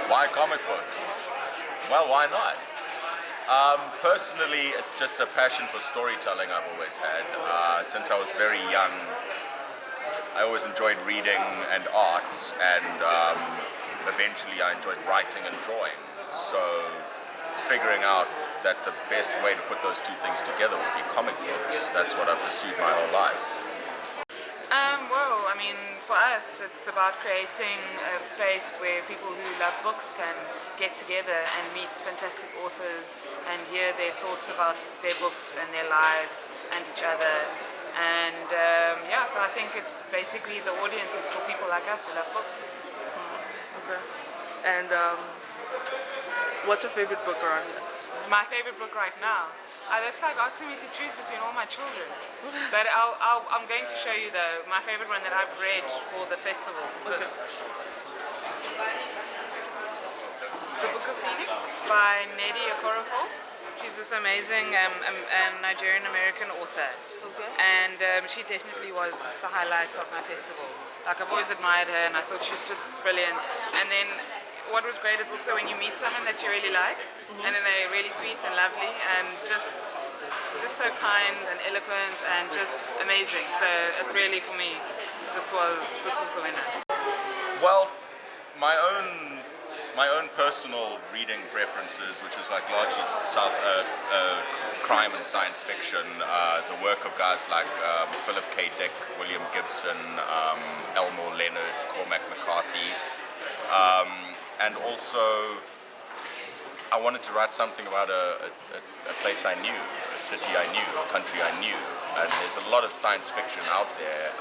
Why comic books? Well, why not? Personally, it's just a passion for storytelling I've always had. Since I was very young, I always enjoyed reading and arts, and eventually I enjoyed writing and drawing. So figuring out that the best way to put those two things together would be comic books, that's what I've pursued my whole life. Well, I mean, for us, it's about creating a space where people who love books can get together and meet fantastic authors and hear their thoughts about their books and their lives and each other. And yeah, so I think it's basically the audience is for people like us who love books. Okay. And what's your favorite book around here? My favorite book right now? That's like asking me to choose between all my children. But I'm going to show you though, my favorite one that I've read for the festival is this. It's The Book of Phoenix by Nnedi Okorafor. She's this amazing Nigerian-American author. Okay. And she definitely was the highlight of my festival. Like, I've always admired her and I thought she's just brilliant. And then what was great is also when you meet someone that you really like, and then they're really sweet and lovely and just so kind and eloquent and just amazing. So it really, for me, this was the winner. Well, my own personal reading preferences, which is like largely crime and science fiction, the work of guys like Philip K. Dick, William Gibson, Elmore Leonard, Cormac McCarthy, and also I wanted to write something about a place I knew, a city I knew, a country I knew, and there's a lot of science fiction out there,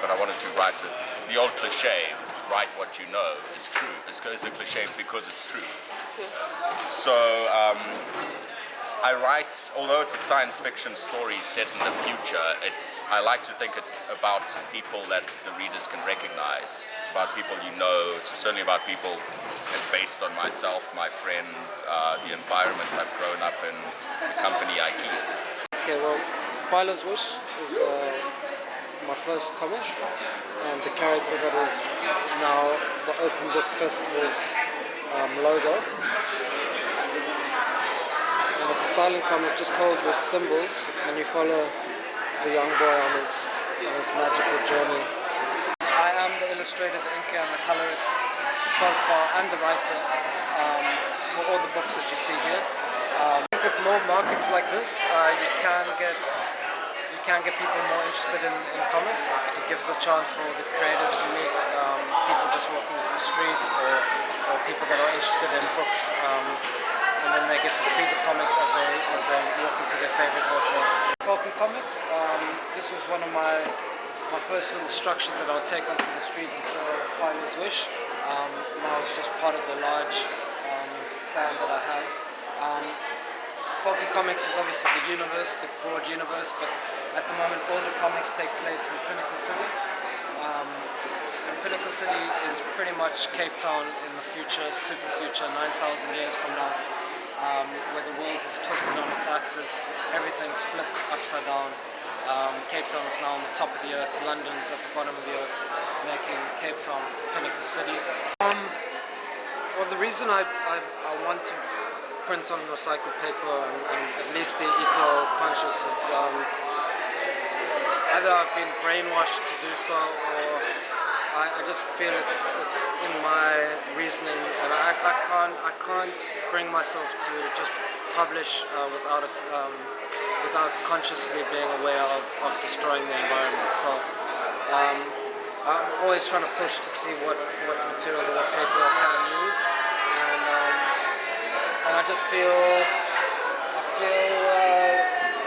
but I wanted to write the old cliche, write what you know, is true. It's a cliche because it's true. Okay. So I write, although it's a science fiction story set in the future, I like to think it's about people that the readers can recognize. It's about people you know, it's certainly about people based on myself, my friends, the environment I've grown up in, the company I keep. Okay, well, Philo's Wish is my first comic, and the character that is now the Open Book Festival's logo. And it's a silent comic just told with symbols, and you follow the young boy on his magical journey. I am the illustrator, the inker, and the colorist so far, and the writer for all the books that you see here. With more markets like this, you can get people more interested in comics. It gives a chance for the creators to meet people just walking off the street, or people that are interested in books, and then they get to see the comics as they walk into their favorite author. Falcon Comics, this was one of my first little structures that I would take onto the street and sell Philo's Wish. Now it's just part of the large stand that I have. Falcon Comics is obviously the universe, the broad universe, but at the moment all the comics take place in Pinnacle City. And Pinnacle City is pretty much Cape Town in the future, super future, 9,000 years from now, where the world is twisted on its axis, everything's flipped upside down. Cape Town is now on the top of the earth, London's at the bottom of the earth, making Cape Town Pinnacle City. Well, the reason I want to print on recycled paper and at least be eco-conscious is either I've been brainwashed to do so, or I just feel it's in my reasoning, and I can't bring myself to just publish without consciously being aware of destroying the environment. So I'm always trying to push to see what materials or what paper I can use, and I just feel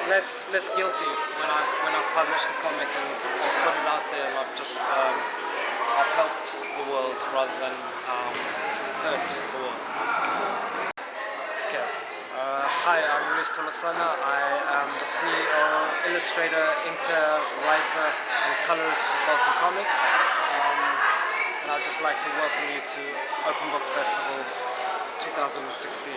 less guilty when I've published a comic and put it out there, and I've helped the world rather than hurt the world. Okay. Hi, I'm Luis Tolosana. I am the CEO, illustrator, inker, writer, and colorist for Falcon Comics. And I'd just like to welcome you to Open Book Festival 2016.